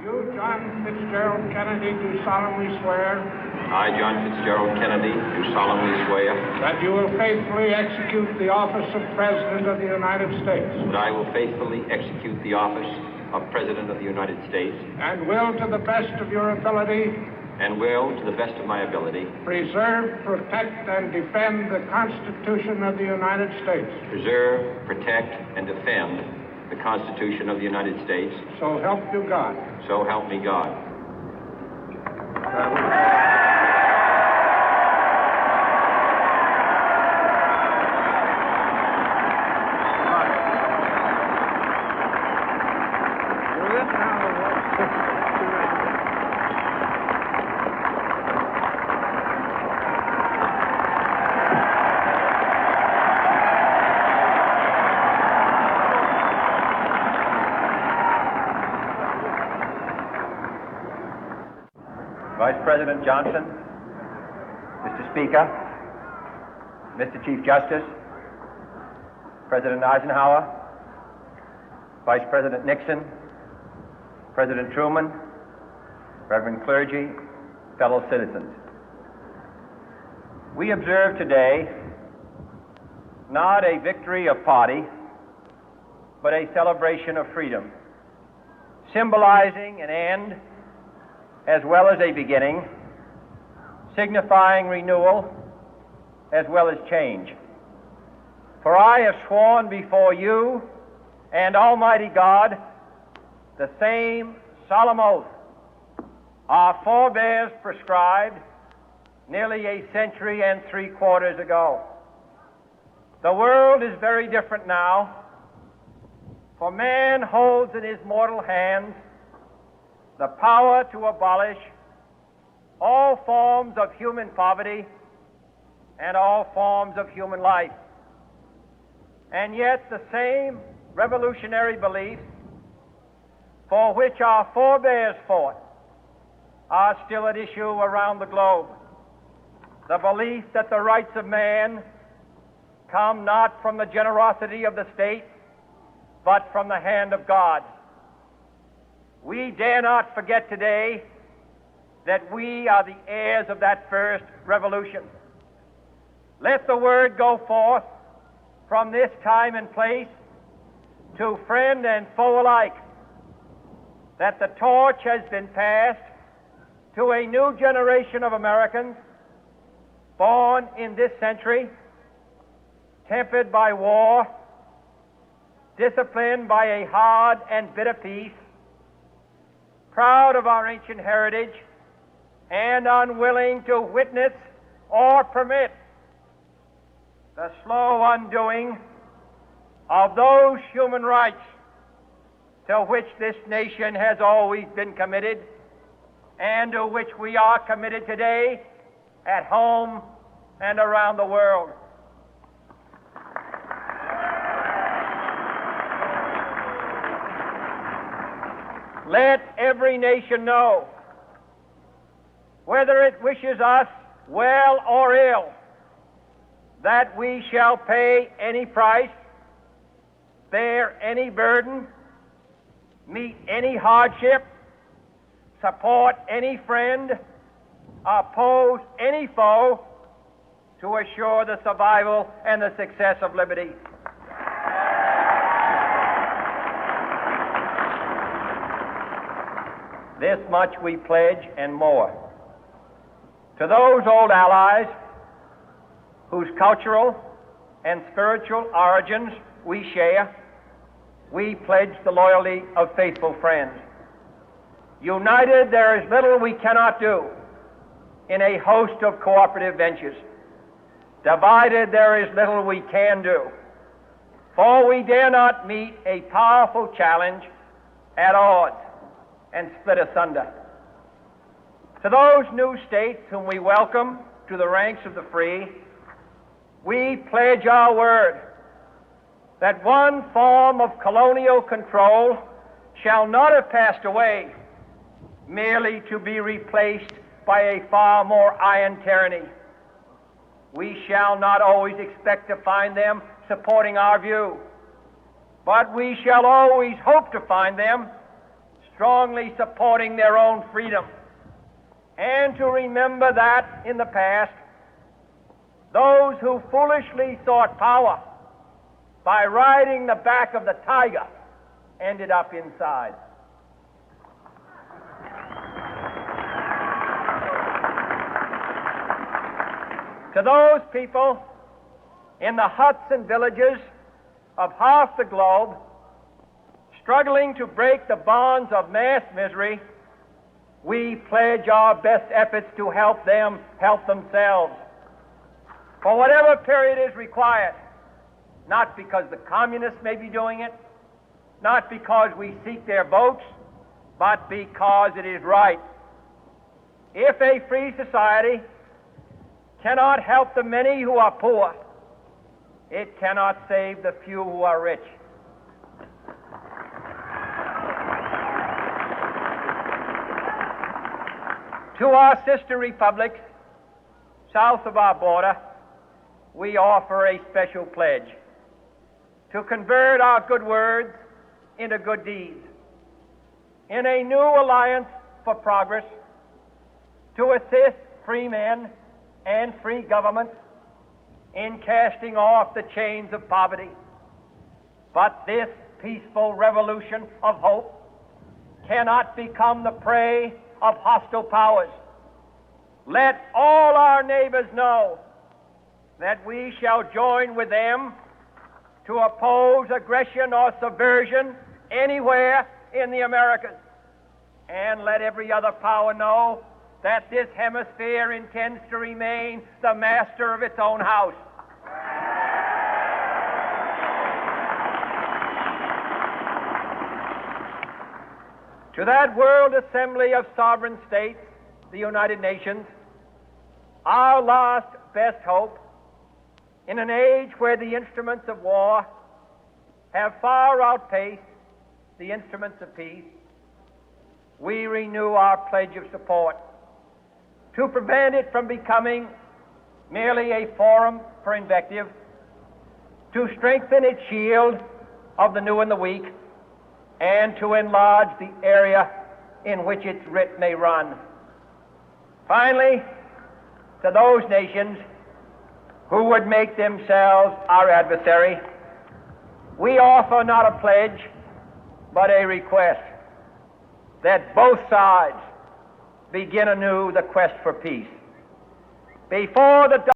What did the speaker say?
You, John Fitzgerald Kennedy, do solemnly swear I, John Fitzgerald Kennedy, do solemnly swear that you will faithfully execute the office of President of the United States that I will faithfully execute the office of President of the United States and will, to the best of your ability, and will, to the best of my ability, preserve, protect, and defend the Constitution of the United States. preserve, protect, and defend the Constitution of the United States. So help you God. So help me God. Vice President Johnson, Mr. Speaker, Mr. Chief Justice, President Eisenhower, Vice President Nixon, President Truman, Reverend clergy, fellow citizens. We observe today not a victory of party, but a celebration of freedom, symbolizing an end as well as a beginning, signifying renewal as well as change. For I have sworn before you and Almighty God the same solemn oath our forebears prescribed nearly a century and 3/4 ago. The world is very different now, for man holds in his mortal hands the power to abolish all forms of human poverty and all forms of human life. And yet the same revolutionary beliefs for which our forebears fought are still at issue around the globe. The belief that the rights of man come not from the generosity of the state, but from the hand of God. We dare not forget today that we are the heirs of that first revolution. Let the word go forth from this time and place to friend and foe alike that the torch has been passed to a new generation of Americans born in this century, tempered by war, disciplined by a hard and bitter peace, proud of our ancient heritage, and unwilling to witness or permit the slow undoing of those human rights to which this nation has always been committed and to which we are committed today at home and around the world. Let every nation know, whether it wishes us well or ill, that we shall pay any price, bear any burden, meet any hardship, support any friend, oppose any foe to assure the survival and the success of liberty. This much we pledge and more. To those old allies whose cultural and spiritual origins we share, we pledge the loyalty of faithful friends. United, there is little we cannot do in a host of cooperative ventures. Divided, there is little we can do, for we dare not meet a powerful challenge at odds and split asunder. To those new states whom we welcome to the ranks of the free, we pledge our word that one form of colonial control shall not have passed away, merely to be replaced by a far more iron tyranny. We shall not always expect to find them supporting our view, but we shall always hope to find them strongly supporting their own freedom, and to remember that in the past, those who foolishly sought power by riding the back of the tiger ended up inside. To those people in the huts and villages of half the globe struggling to break the bonds of mass misery, we pledge our best efforts to help them help themselves for whatever period is required, not because the communists may be doing it, not because we seek their votes, but because it is right. If a free society cannot help the many who are poor, it cannot save the few who are rich. To our sister republics south of our border, we offer a special pledge to convert our good words into good deeds, in a new alliance for progress, to assist free men and free governments in casting off the chains of poverty. But this peaceful revolution of hope cannot become the prey of hostile powers. Let all our neighbors know that we shall join with them to oppose aggression or subversion anywhere in the Americas. And let every other power know that this hemisphere intends to remain the master of its own house. To that World Assembly of Sovereign States, the United Nations, our last best hope, in an age where the instruments of war have far outpaced the instruments of peace, we renew our pledge of support to prevent it from becoming merely a forum for invective, to strengthen its shield of the new and the weak, and to enlarge the area in which its writ may run. Finally, to those nations who would make themselves our adversary, we offer not a pledge, but a request that both sides begin anew the quest for peace. Before the